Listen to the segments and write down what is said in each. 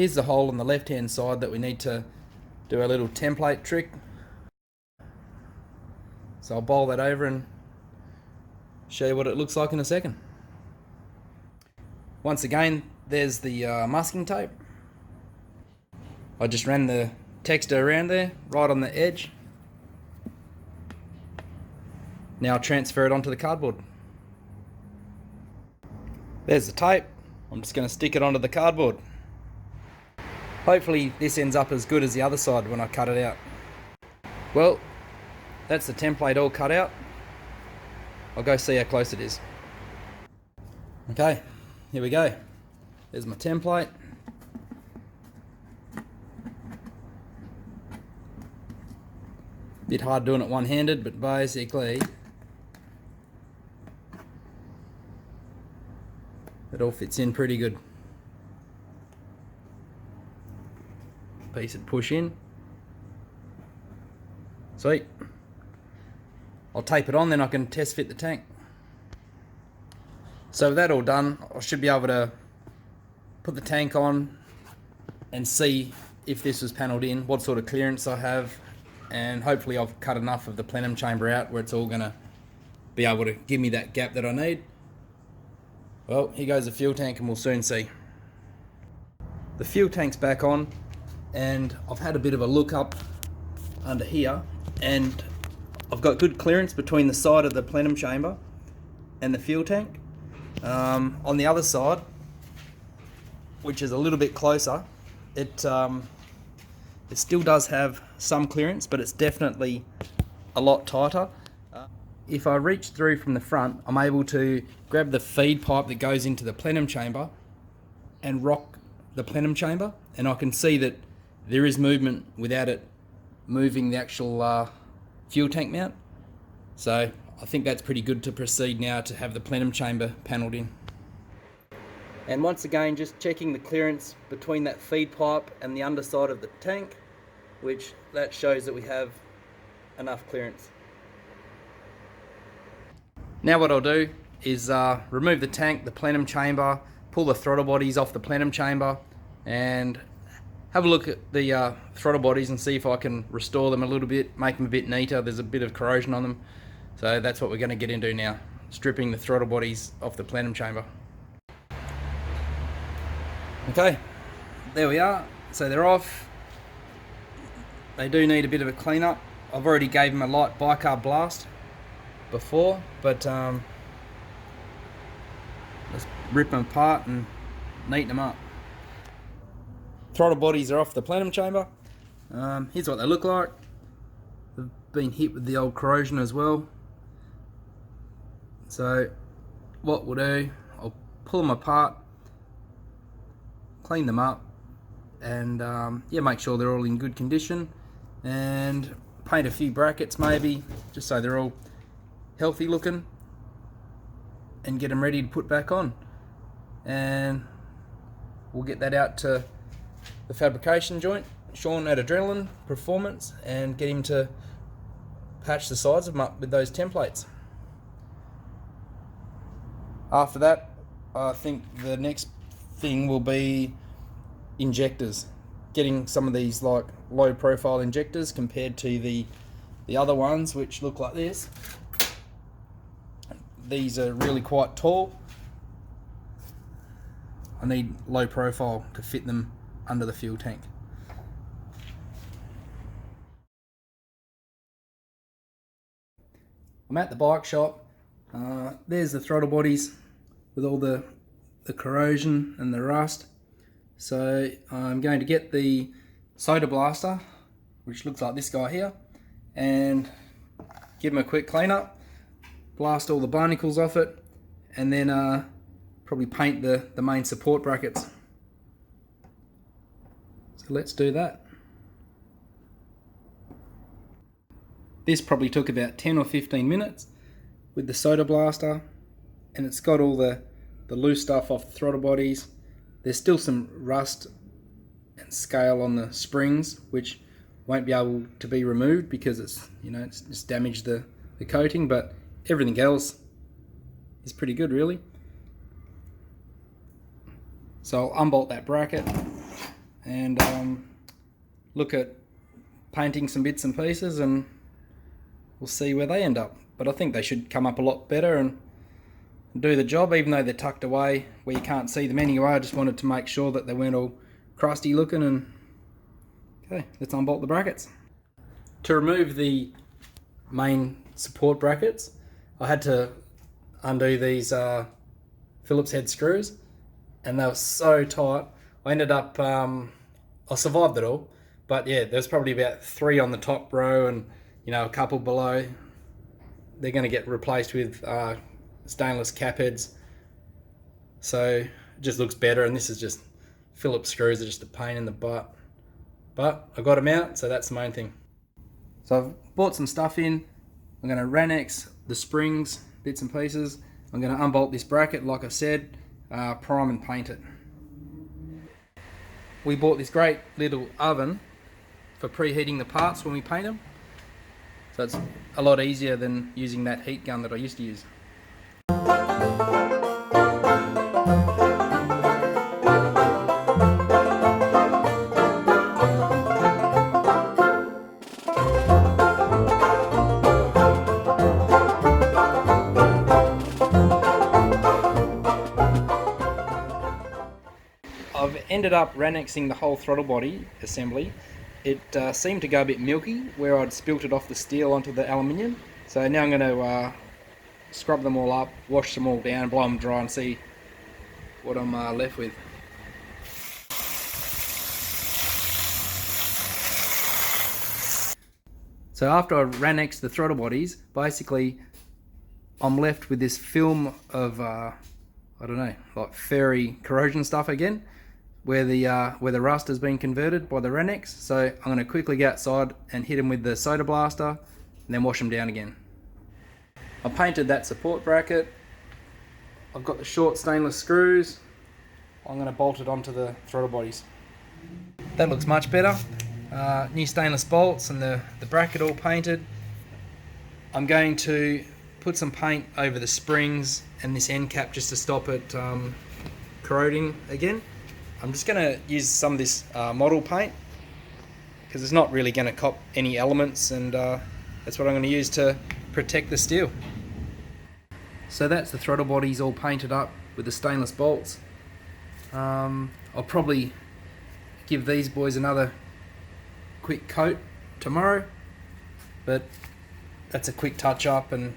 Here's the hole on the left hand side that we need to do a little template trick. So I'll bowl that over and show you what it looks like in a second. Once again, there's the masking tape. I just ran the texture around there, right on the edge. Now I'll transfer it onto the cardboard. There's the tape. I'm just going to stick it onto the cardboard. Hopefully this ends up as good as the other side when I cut it out. Well, that's the template all cut out. I'll go see how close it is. Okay, here we go. There's my template. Bit hard doing it one-handed, but basically it all fits in pretty good. Piece would push in. Sweet. I'll tape it on, then I can test fit the tank. So with that all done, I should be able to put the tank on and see if this was panelled in, what sort of clearance I have, and hopefully I've cut enough of the plenum chamber out where it's all going to be able to give me that gap that I need. Well, here goes the fuel tank and we'll soon see. The fuel tank's back on and I've had a bit of a look up under here and I've got good clearance between the side of the plenum chamber and the fuel tank. On the other side, which is a little bit closer, it still does have some clearance, but it's definitely a lot tighter. If I reach through from the front, I'm able to grab the feed pipe that goes into the plenum chamber and rock the plenum chamber, and I can see that there is movement without it moving the actual fuel tank mount. So I think that's pretty good to proceed now to have the plenum chamber panelled in. And once again, just checking the clearance between that feed pipe and the underside of the tank, which that shows that we have enough clearance. Now what I'll do is remove the tank, the plenum chamber, pull the throttle bodies off the plenum chamber, and have a look at the throttle bodies and see if I can restore them a little bit, make them a bit neater. There's a bit of corrosion on them. So that's what we're going to get into now, stripping the throttle bodies off the plenum chamber. Okay, there we are. So they're off. They do need a bit of a clean up. I've already gave them a light bicarb blast before, but let's rip them apart and neaten them up. Throttle bodies are off the plenum chamber. Here's what they look like. They've been hit with the old corrosion as well. So what we'll do, I'll pull them apart, clean them up, and yeah, make sure they're all in good condition, and paint a few brackets maybe, just so they're all healthy looking, and get them ready to put back on. And we'll get that out to the fabrication joint, Sean at Adrenaline Performance, and get him to patch the sides of them up with those templates. After that, I think the next thing will be injectors. Getting some of these like low profile injectors compared to the other ones, which look like this. These are really quite tall. I need low profile to fit them under the fuel tank. I'm at the bike shop. There's the throttle bodies with all the corrosion and the rust. So I'm going to get the soda blaster, which looks like this guy here, and give them a quick clean up, blast all the barnacles off it, and then probably paint the main support brackets. So let's do that. This probably took about 10 or 15 minutes with the soda blaster, and it's got all the loose stuff off the throttle bodies. There's still some rust and scale on the springs, which won't be able to be removed because it's it's damaged the coating, but everything else is pretty good really. So I'll unbolt that bracket and look at painting some bits and pieces, and we'll see where they end up. But I think they should come up a lot better and do the job, even though they're tucked away where you can't see them anyway. I just wanted to make sure that they weren't all crusty looking. And okay, let's unbolt the brackets. To remove the main support brackets, I had to undo these Phillips head screws, and they were so tight. I ended up, I survived it all, but yeah, there's probably about 3 on the top row and a couple below. They're going to get replaced with stainless cap heads, so it just looks better. And this is just Phillips screws are just a pain in the butt, but I got them out, so that's the main thing. So I've bought some stuff in. I'm going to Ranex the springs, bits and pieces. I'm going to unbolt this bracket, like I said, prime and paint it. We bought this great little oven for preheating the parts when we paint them, so it's a lot easier than using that heat gun that I used to use. I've ended up Ranexing the whole throttle body assembly. It seemed to go a bit milky where I'd spilt it off the steel onto the aluminium. So now I'm going to scrub them all up, wash them all down, blow them dry, and see what I'm left with. So after I Ranexed the throttle bodies, basically I'm left with this film of I don't know, like fairy corrosion stuff again, where the rust has been converted by the Ranex. So I'm going to quickly go outside and hit them with the soda blaster and then wash them down again. I painted that support bracket. I've got the short stainless screws. I'm going to bolt it onto the throttle bodies. That looks much better. New stainless bolts and the bracket all painted. I'm going to put some paint over the springs and this end cap just to stop it corroding again. I'm just going to use some of this model paint because it's not really going to cop any elements, and that's what I'm going to use to protect the steel. So that's the throttle bodies all painted up with the stainless bolts. I'll probably give these boys another quick coat tomorrow, but that's a quick touch up and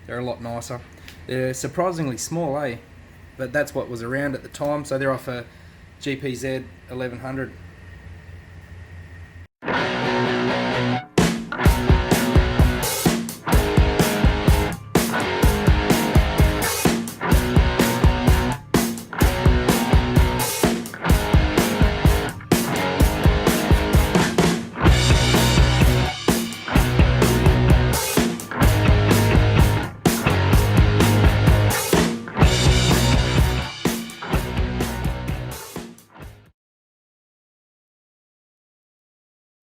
they're a lot nicer. They're surprisingly small, but that's what was around at the time, so they're off a GPZ 1100.